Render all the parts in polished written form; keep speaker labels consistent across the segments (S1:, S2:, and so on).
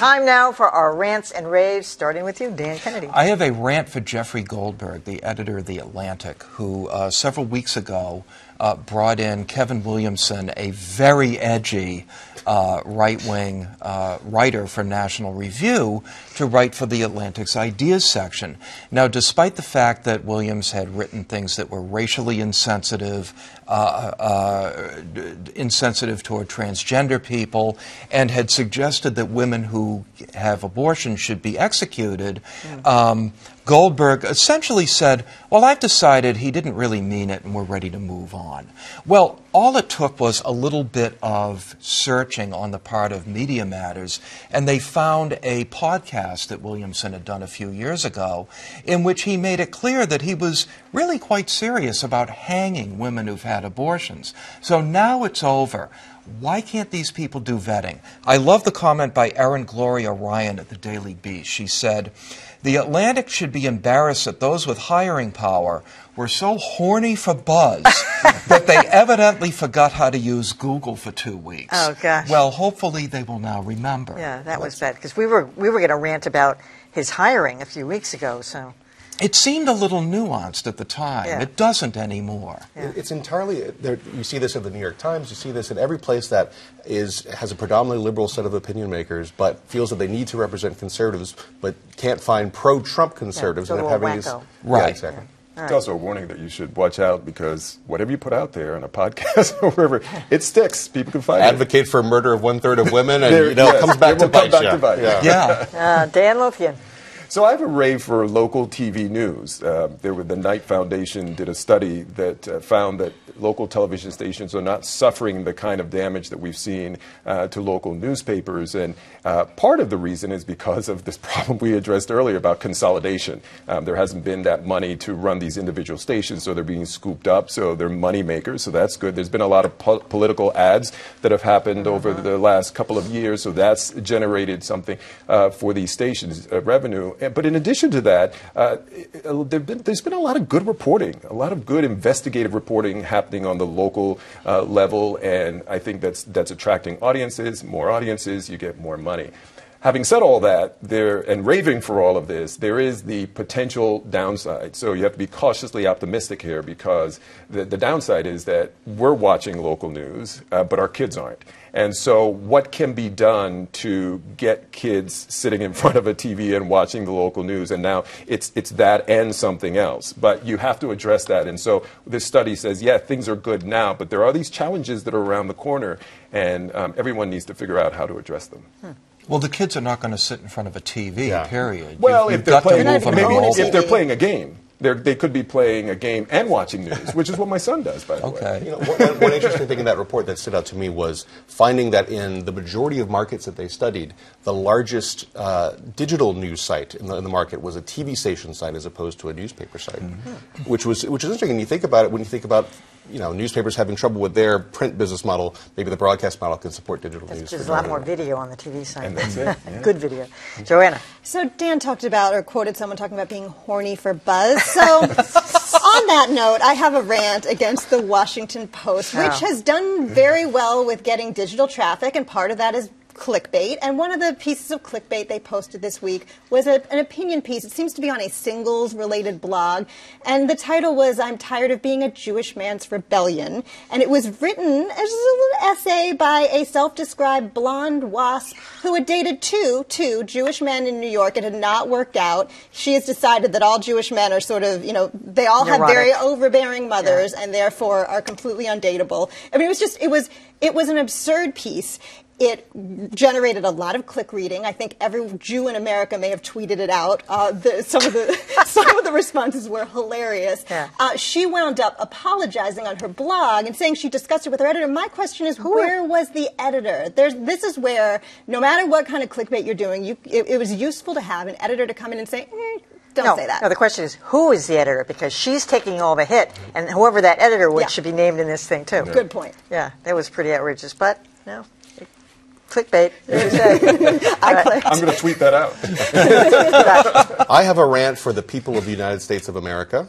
S1: Time now for our rants and raves, starting with you, Dan Kennedy.
S2: I have a rant for Jeffrey Goldberg, the editor of The Atlantic, who several weeks ago brought in Kevin Williamson, a very edgy right-wing writer for National Review, to write for The Atlantic's Ideas section. Now, despite the fact that Williams had written things that were racially insensitive, insensitive toward transgender people, and had suggested that women who have abortions should be executed, Goldberg essentially said, well, I've decided he didn't really mean it and we're ready to move on. Well, all it took was a little bit of searching on the part of Media Matters, and they found a podcast that Williamson had done a few years ago in which he made it clear that he was really quite serious about hanging women who've had abortions. So now it's over. Why can't these people do vetting? I love the comment by Erin Gloria Ryan at the Daily Beast. She said, "The Atlantic should be embarrassed that those with hiring power were so horny for buzz that they evidently forgot how to use Google for 2 weeks."
S1: Oh, gosh.
S2: Well, hopefully they will now remember.
S1: Yeah, that was bad, because we were going to rant about his hiring a few weeks ago, so...
S2: It seemed a little nuanced at the time.
S1: Yeah.
S2: It doesn't anymore.
S3: Yeah. It's entirely, you see this in the New York Times, you see this in every place that has a predominantly liberal set of opinion makers, but feels that they need to represent conservatives, but can't find pro-Trump conservatives.
S1: Yeah,
S3: and having these,
S2: right.
S3: Yeah, exactly.
S4: Yeah. It's also a warning that you should watch out, because whatever you put out there on a podcast or wherever, it sticks. People can find
S3: Advocate for murder of 1/3 of women, and it comes back to bite you.
S2: Yeah.
S1: Dan Lothian.
S4: So I have a rave for local TV news. The Knight Foundation did a study that found that local television stations are not suffering the kind of damage that we've seen to local newspapers. And part of the reason is because of this problem we addressed earlier about consolidation. There hasn't been that money to run these individual stations, so they're being scooped up, so they're money makers, so that's good. There's been a lot of political ads that have happened over the last couple of years, so that's generated something for these stations, revenue. But in addition to that, there's been a lot of good reporting, a lot of good investigative reporting happening on the local level, and I think that's attracting audiences. More audiences, you get more money. Having said all that, and raving for all of this, there is the potential downside. So you have to be cautiously optimistic here, because the downside is that we're watching local news, but our kids aren't. And so what can be done to get kids sitting in front of a TV and watching the local news? And now it's that and something else. But you have to address that. And so this study says, yeah, things are good now, but there are these challenges that are around the corner, and everyone needs to figure out how to address them.
S2: Well, the kids are not going to sit in front of a TV, period.
S4: Well,
S2: if they're
S4: playing a game. They could be playing a game and watching news, which is what my son does, by the way.
S3: You know, one interesting thing in that report that stood out to me was finding that in the majority of markets that they studied, the largest digital news site in the market was a TV station site as opposed to a newspaper site, which is interesting. And you think about it when you think about newspapers having trouble with their print business model. Maybe the broadcast model can support digital news.
S1: There's a lot more video on the TV side.
S4: And that's it.
S1: Yeah. Good video. Joanna.
S5: So Dan talked about, or quoted someone talking about being horny for buzz. So on that note, I have a rant against the Washington Post, which has done very well with getting digital traffic, and part of that is clickbait. And one of the pieces of clickbait they posted this week was an opinion piece. It seems to be on a singles-related blog. And the title was, "I'm Tired of Being a Jewish Man's Rebellion." And it was written as a little essay by a self-described blonde wasp who had dated two Jewish men in New York. It had not worked out. She has decided that all Jewish men are sort of, they all have very overbearing mothers and therefore are completely undateable. I mean, it was an absurd piece. It generated a lot of click reading. I think every Jew in America may have tweeted it out. Some of the responses were hilarious.
S1: Yeah.
S5: She wound up apologizing on her blog and saying she discussed it with her editor. My question is, where was the editor? This is where, no matter what kind of clickbait you're doing, it was useful to have an editor to come in and say, don't say that.
S1: No, the question is, who is the editor? Because she's taking all the hit, and whoever that editor should be named in this thing, too.
S5: Good point.
S1: Yeah, that was pretty outrageous, but, clickbait. As you say.
S4: I'm going to tweet that out.
S3: I have a rant for the people of the United States of America.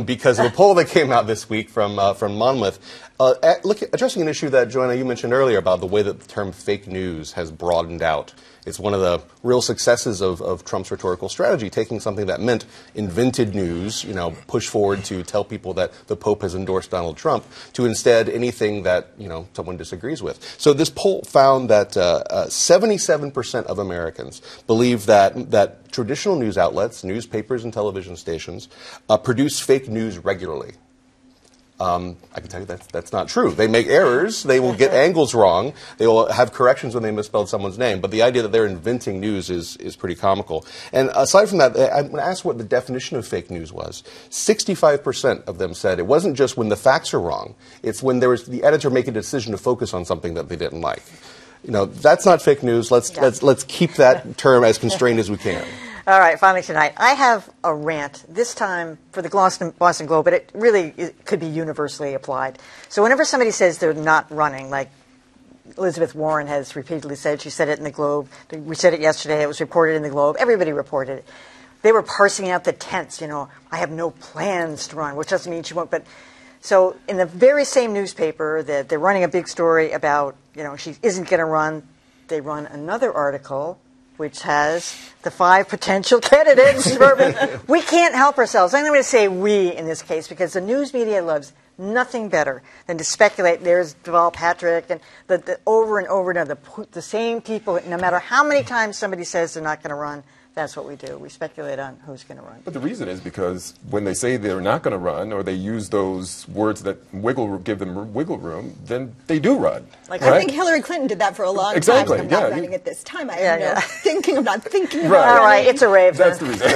S3: Because of a poll that came out this week from Monmouth, addressing an issue that, Joanna, you mentioned earlier about the way that the term fake news has broadened out It's one of the real successes of Trump's rhetorical strategy, taking something that meant invented news, push forward to tell people that the Pope has endorsed Donald Trump, to instead anything that, someone disagrees with. So this poll found that 77% of Americans believe that traditional news outlets, newspapers and television stations, produce fake news regularly. I can tell you that's not true. They make errors. They will get angles wrong. They will have corrections when they misspelled someone's name. But the idea that they're inventing news is pretty comical. And aside from that, when I asked what the definition of fake news was, 65% of them said it wasn't just when the facts are wrong. It's when there was the editor making a decision to focus on something that they didn't like. That's not fake news. Let's keep that term as constrained as we can.
S1: All right, finally tonight, I have a rant, this time for the Boston Globe, but it could be universally applied. So whenever somebody says they're not running, like Elizabeth Warren has repeatedly said, she said it in the Globe, we said it yesterday, it was reported in the Globe, everybody reported it. They were parsing out the tense, I have no plans to run, which doesn't mean she won't, but so in the very same newspaper that they're running a big story about, she isn't going to run, they run another article which has the 5 potential candidates. We can't help ourselves. I'm going to say we in this case because the news media loves nothing better than to speculate. There's Deval Patrick and the over and over and over, the same people, no matter how many times somebody says they're not going to run, that's what we do. We speculate on who's going to run.
S4: But the reason is because when they say they're not going to run or they use those words that give them wiggle room, then they do run.
S5: Right? I think Hillary Clinton did that for a long time. I'm not running at this time. I'm not thinking about it.
S1: All right, it's a rave.
S4: That's the reason.